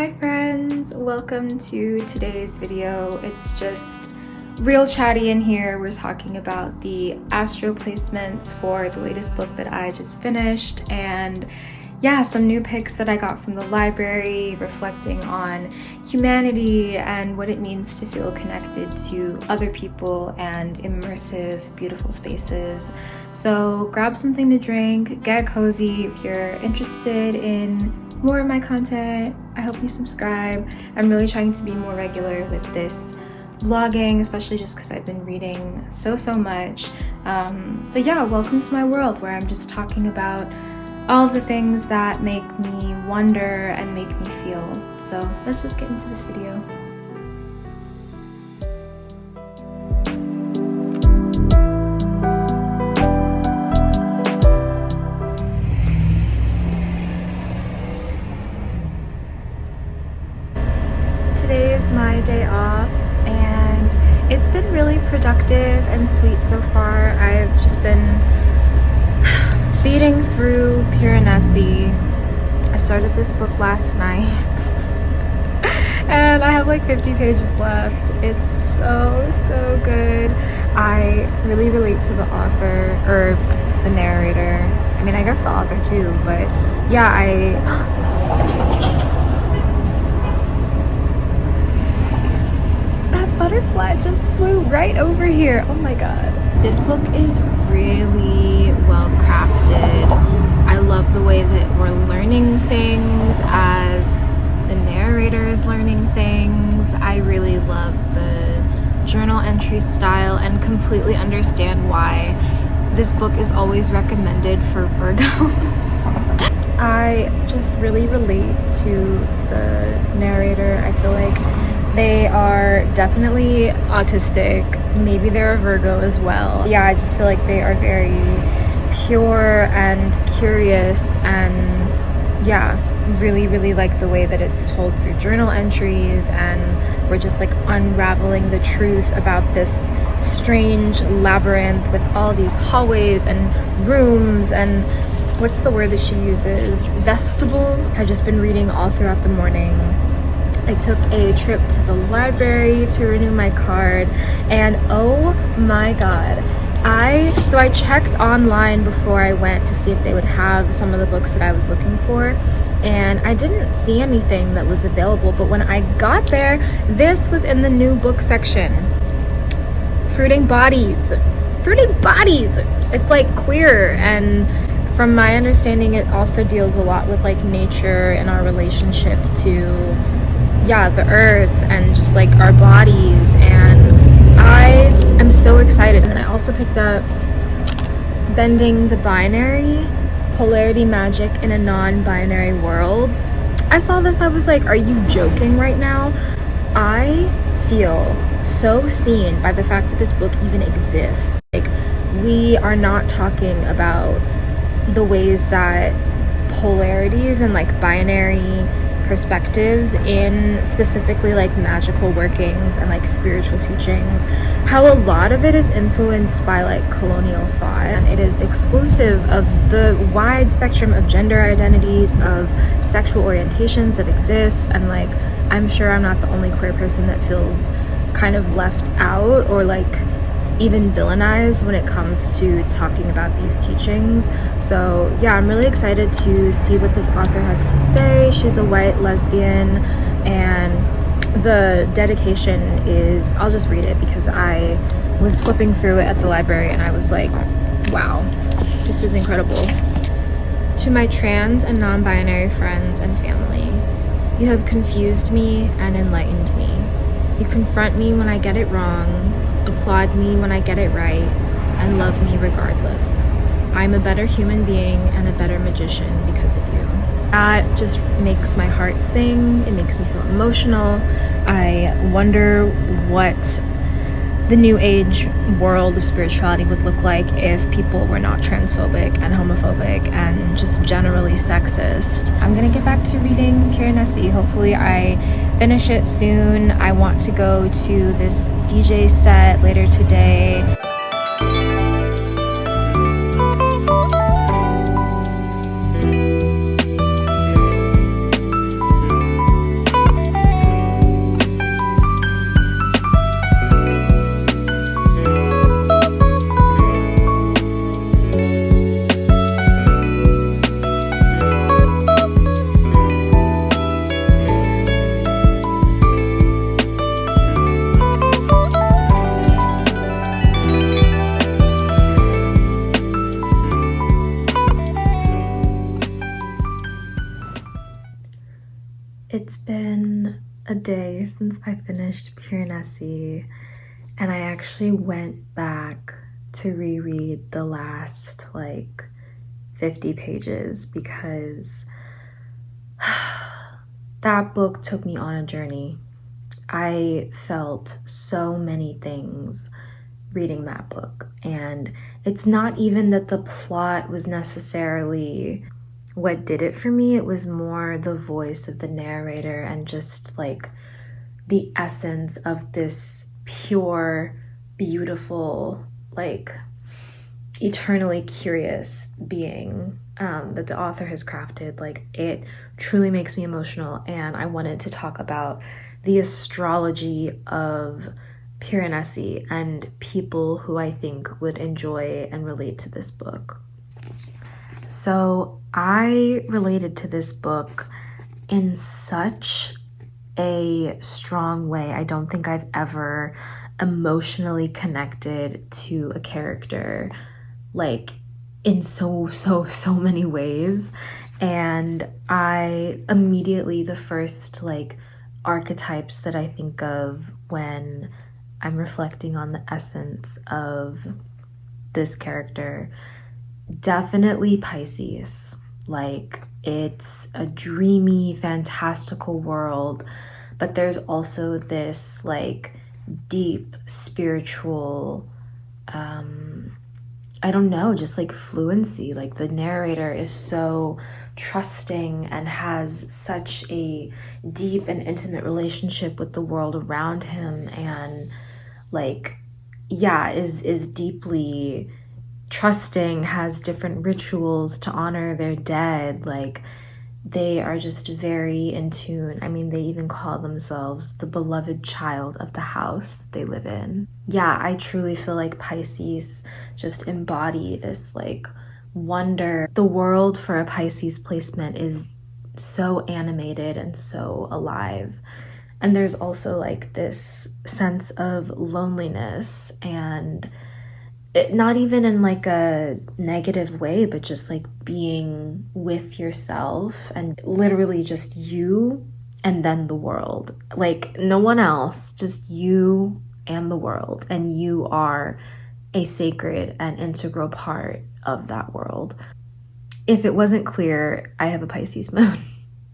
Hi friends, welcome to today's video. It's just real chatty in here. We're talking about the astro placements for the latest book that I just finished, and yeah, some new picks that I got from the library reflecting on humanity and what it means to feel connected to other people and immersive, beautiful spaces. So grab something to drink, get cozy. If you're interested in more of my content, I hope you subscribe. I'm really trying to be more regular with this vlogging, especially just because I've been reading so much. So yeah, welcome to my world where I'm just talking about all the things that make me wonder and make me feel. So let's just get into this video. Today is my day off and it's been really productive and sweet so far. I've just been speeding through Piranesi. I started this book last night and I have like 50 pages left. It's so good. I really relate to the author, or the narrator. I mean, I guess the author too, but yeah, that butterfly just flew right over here. Oh my god. This book is really well crafted. I love the way that we're learning things as the narrator is learning things. I really love the journal entry style and completely understand why this book is always recommended for Virgos. I just really relate to the narrator. I feel like they are definitely autistic. Maybe they're a Virgo as well. Yeah, I just feel like they are very pure and curious, and yeah, really like the way that it's told through journal entries, and we're just like unraveling the truth about this strange labyrinth with all these hallways and rooms and what's the word that she uses? Vestibule. I've just been reading all throughout the morning. I took a trip to the library to renew my card, and oh my god, so I checked online before I went to see if they would have some of the books that I was looking for, and I didn't see anything that was available, but when I got there, this was in the new book section. Fruiting Bodies. It's like queer, and from my understanding it also deals a lot with like nature and our relationship to the earth and just like our bodies, and I am so excited. And then I also picked up Bending the Binary, Polarity Magic in a Non-Binary World. I saw this, I was like, are you joking right now? I feel so seen by the fact that this book even exists. Like, we are not talking about the ways that polarities and like binary perspectives in specifically like magical workings and like spiritual teachings, how a lot of it is influenced by like colonial thought, and it is exclusive of the wide spectrum of gender identities, of sexual orientations that exist. And like, I'm sure I'm not the only queer person that feels kind of left out or like even villainized when it comes to talking about these teachings. So yeah, I'm really excited to see what this author has to say. She's a white lesbian, and the dedication is, I'll just read it because I was flipping through it at the library and I was like, wow, this is incredible. To my trans and non-binary friends and family, you have confused me and enlightened me. You confront me when I get it wrong, applaud me when I get it right, and love me regardless. I'm a better human being and a better magician because of you. That just makes my heart sing. It makes me feel emotional. I wonder what the new age world of spirituality would look like if people were not transphobic and homophobic and just generally sexist. I'm gonna get back to reading Piranesi. Hopefully I finish it soon. I want to go to this DJ set later today. It's been a day since I finished Piranesi, and I actually went back to reread the last like 50 pages because that book took me on a journey. I felt so many things reading that book, and it's not even that the plot was necessarily what did it for me. It was more the voice of the narrator and just like the essence of this pure, beautiful, like eternally curious being that the author has crafted. Like, it truly makes me emotional, and I wanted to talk about the astrology of Piranesi and people who I think would enjoy and relate to this book. So I related to this book in such a strong way. I don't think I've ever emotionally connected to a character like in so many ways. And I immediately, the first like archetypes that I think of when I'm reflecting on the essence of this character, definitely Pisces. Like, it's a dreamy, fantastical world, but there's also this like deep spiritual I don't know, just like fluency. Like, the narrator is so trusting and has such a deep and intimate relationship with the world around him, and like, yeah, is deeply trusting, has different rituals to honor their dead. Like, they are just very in tune. I mean, they even call themselves the beloved child of the house that they live in. Yeah, I truly feel like Pisces just embody this like wonder. The world for a Pisces placement is so animated and so alive. And there's also like this sense of loneliness, and not even in like a negative way, but just like being with yourself and literally just you and then the world. Like, no one else, just you and the world. And you are a sacred and integral part of that world. If it wasn't clear, I have a Pisces moon.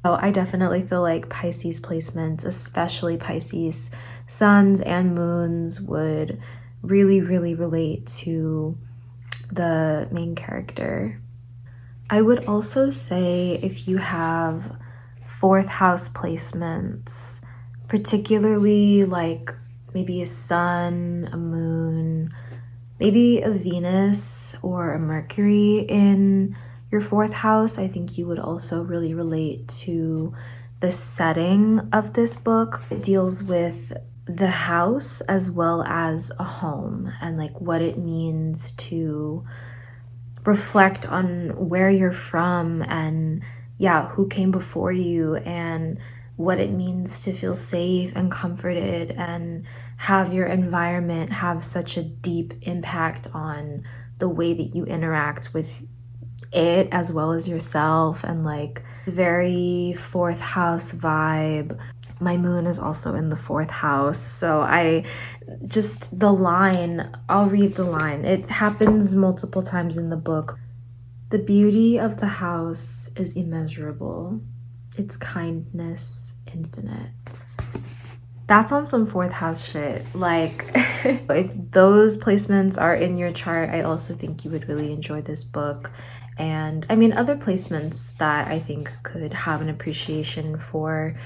So I definitely feel like Pisces placements, especially Pisces suns and moons, would really relate to the main character. I would also say if you have fourth house placements, particularly like maybe a sun, a moon, maybe a Venus or a Mercury in your fourth house, I think you would also really relate to the setting of this book. It deals with the house as well as a home, and like what it means to reflect on where you're from, and yeah, who came before you, and what it means to feel safe and comforted and have your environment have such a deep impact on the way that you interact with it as well as yourself. And like, very fourth house vibe. My moon is also in the fourth house, so I just, the line, I'll read the line. It happens multiple times in the book. The beauty of the house is immeasurable, its kindness infinite. That's on some fourth house shit. Like, if those placements are in your chart, I also think you would really enjoy this book. And I mean, other placements that I think could have an appreciation for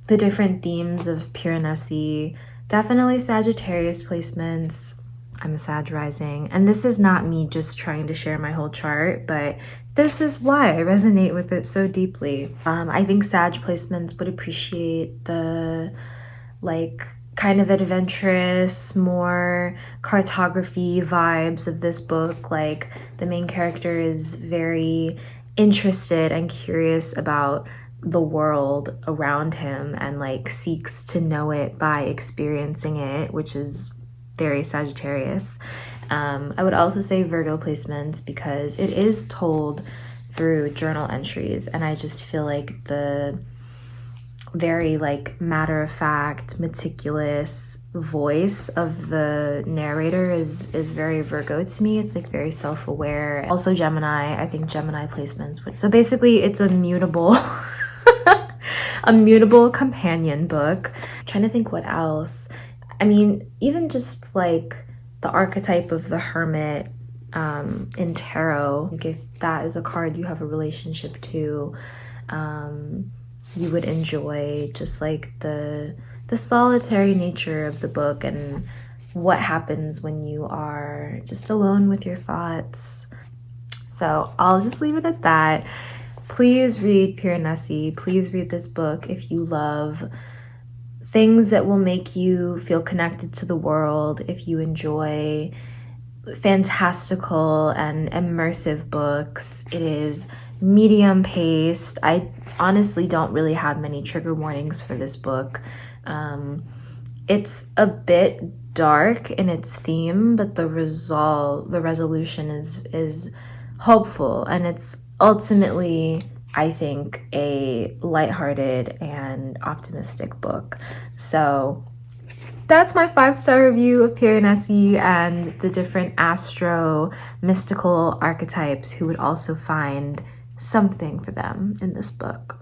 the different themes of Piranesi, definitely Sagittarius placements. I'm a Sag rising, and this is not me just trying to share my whole chart, but this is why I resonate with it so deeply. I think Sag placements would appreciate the like kind of adventurous, more cartography vibes of this book. Like, the main character is very interested and curious about the world around him and like seeks to know it by experiencing it, which is very Sagittarius. I would also say Virgo placements because it is told through journal entries, and I just feel like the very like matter-of-fact, meticulous voice of the narrator is very Virgo to me. It's like very self-aware. Also Gemini, I think Gemini placements. So basically it's a mutable a mutable companion book. I'm trying to think what else. I mean, even just like the archetype of the hermit in tarot, if that is a card you have a relationship to, you would enjoy just like the solitary nature of the book and what happens when you are just alone with your thoughts. So I'll just leave it at that. Please read Piranesi. Please read this book if you love things that will make you feel connected to the world, if you enjoy fantastical and immersive books. It is medium paced. I honestly don't really have many trigger warnings for this book. It's a bit dark in its theme, but the resolution is hopeful, and it's ultimately, I think, a lighthearted and optimistic book. So that's my 5-star review of Piranesi and the different astro mystical archetypes who would also find something for them in this book.